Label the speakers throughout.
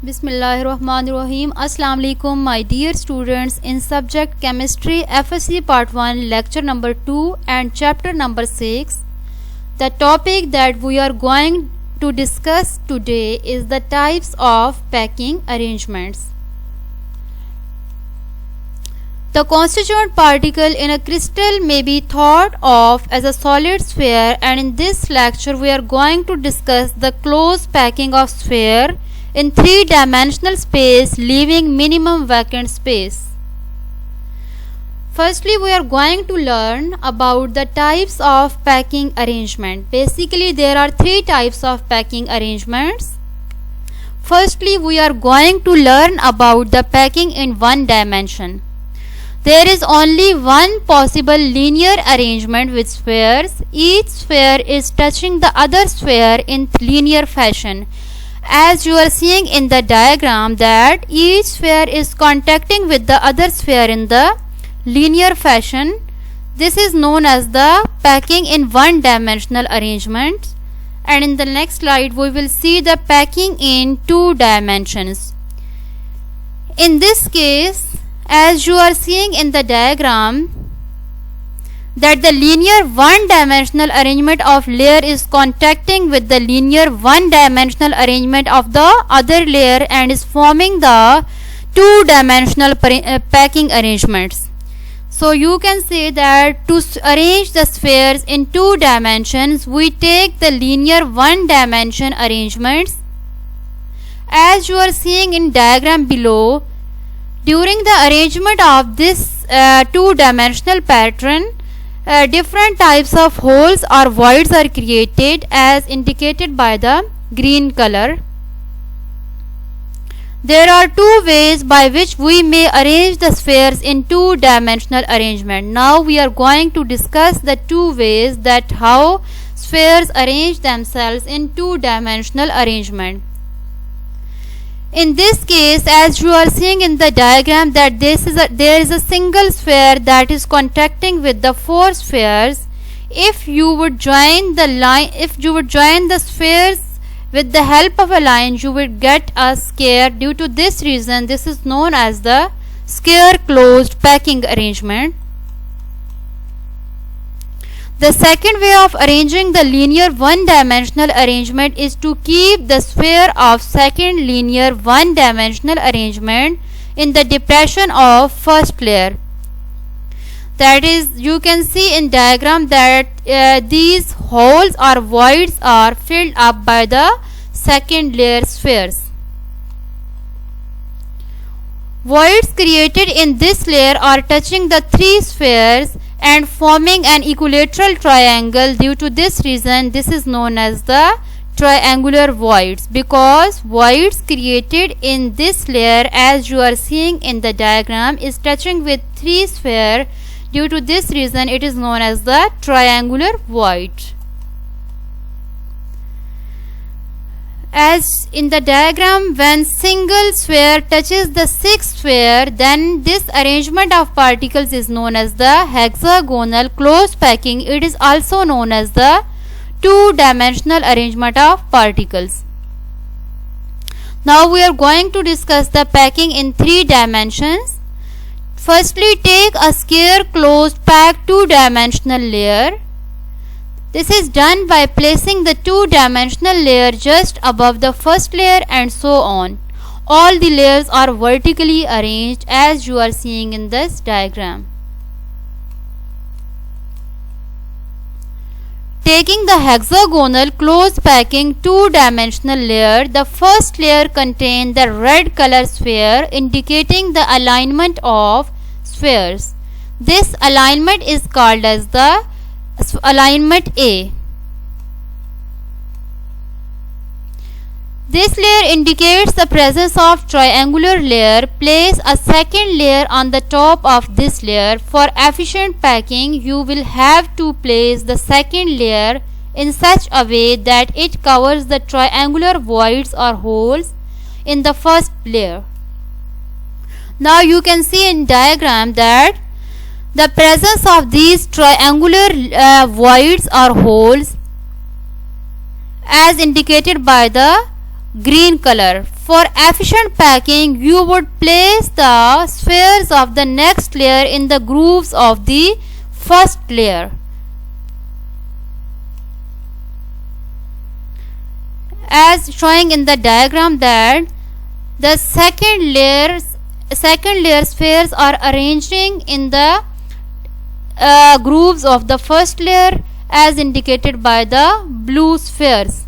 Speaker 1: Bismillahirrahmanirrahim. Assalamu alaikum, my dear students, in subject Chemistry FSC Part 1, lecture number 2 and chapter number 6. The topic that we are going to discuss today is the types of packing arrangements. The constituent particle in a crystal may be thought of as a solid sphere, and in this lecture we are going to discuss the close packing of sphere in three-dimensional space, leaving minimum vacant space. Firstly, we are going to learn about the types of packing arrangement. Basically, there are three types of packing arrangements. Firstly, we are going to learn about the packing in one dimension. There is only one possible linear arrangement with spheres. Each sphere is touching the other sphere in linear fashion. As you are seeing in the diagram that each sphere is contacting with the other sphere in the linear fashion. This is known as the packing in one dimensional arrangement. And in the next slide we will see the packing in two dimensions. In this case, as you are seeing in the diagram, that the linear one-dimensional arrangement of layer is contacting with the linear one-dimensional arrangement of the other layer and is forming the two-dimensional packing arrangements. So you can say that to arrange the spheres in two dimensions, we take the linear one-dimension arrangements. As you are seeing in diagram below, during the arrangement of this two-dimensional pattern, different types of holes or voids are created as indicated by the green color. There are two ways by which we may arrange the spheres in two-dimensional arrangement. Now we are going to discuss the two ways that how spheres arrange themselves in two-dimensional arrangement. In this case, as you are seeing in the diagram that there is a single sphere that is contacting with the four spheres. If you would join the spheres with the help of a line, you would get a square. Due to this reason, this is known as the square closed packing arrangement. The second way of arranging the linear one-dimensional arrangement is to keep the sphere of second linear one-dimensional arrangement in the depression of first layer. That is, you can see in diagram that these holes or voids are filled up by the second layer spheres. Voids created in this layer are touching the three spheres and forming an equilateral triangle. Due to this reason, this is known as the triangular voids, because voids created in this layer, as you are seeing in the diagram, is touching with three spheres. Due to this reason, it is known as the triangular void. As in the diagram, when single sphere touches the sixth sphere, then this arrangement of particles is known as the hexagonal closed packing. It is also known as the two-dimensional arrangement of particles. Now we are going to discuss the packing in three dimensions. Firstly, take a square closed packed two-dimensional layer. This is done by placing the two-dimensional layer just above the first layer and so on. All the layers are vertically arranged as you are seeing in this diagram. Taking the hexagonal closed packing two-dimensional layer, the first layer contains the red color sphere indicating the alignment of spheres. This alignment is called as the alignment A. This layer indicates the presence of triangular layer. Place a second layer on the top of this layer. For efficient packing, you will have to place the second layer in such a way that it covers the triangular voids or holes in the first layer. Now you can see in diagram that the presence of these triangular voids or holes as indicated by the green color. For efficient packing, you would place the spheres of the next layer in the grooves of the first layer. As showing in the diagram that the second layer spheres are arranging in the grooves of the first layer as indicated by the blue spheres.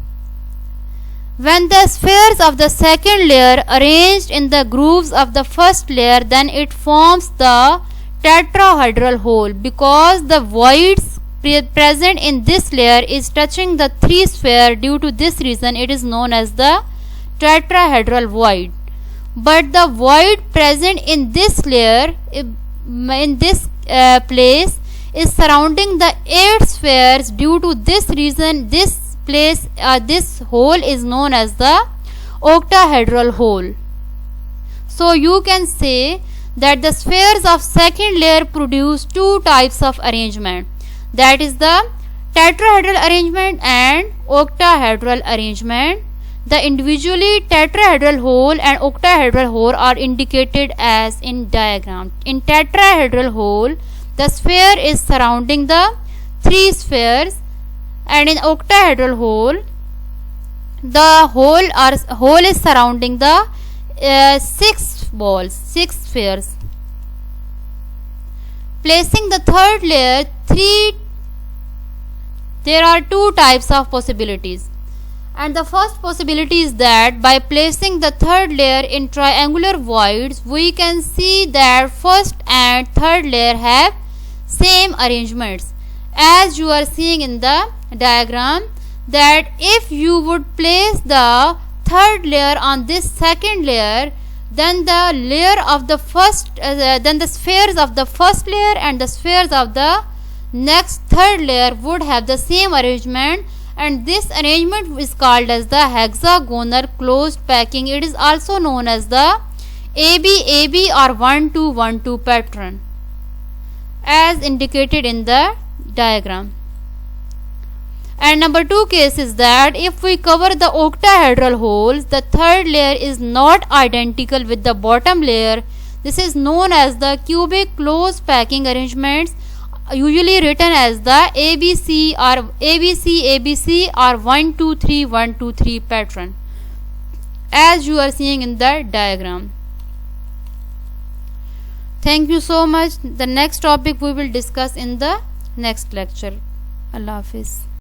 Speaker 1: When the spheres of the second layer arranged in the grooves of the first layer, then it forms the tetrahedral hole, because the voids present in this layer is touching the three sphere. Due to this reason, it is known as the tetrahedral void. But the void present in this layer, in this place, is surrounding the 8 spheres. Due to this reason, this hole is known as the octahedral hole. So you can say that the spheres of second layer produce two types of arrangement, that is the tetrahedral arrangement and octahedral arrangement. The individually tetrahedral hole and octahedral hole are indicated as in diagram. In tetrahedral hole, the sphere is surrounding the 3 spheres, and in octahedral hole, the hole is surrounding the 6 spheres. Placing the third layer, there are 2 types of possibilities. And the first possibility is that by placing the third layer in triangular voids, we can see that first and third layer have same arrangements. As you are seeing in the diagram, that if you would place the third layer on this second layer, then the layer of the first then the spheres of the first layer and the spheres of the next third layer would have the same arrangement, and this arrangement is called as the hexagonal closed packing. It is also known as the AB-AB or 1-2-1-2 pattern, as indicated in the diagram. And number 2 case is that if we cover the octahedral holes, the third layer is not identical with the bottom layer. This is known as the cubic closed packing arrangements, usually written as the ABC or 1-2-3-1-2-3 pattern, as you are seeing in the diagram. Thank you so much. The next topic we will discuss in the next lecture. Allah Hafiz.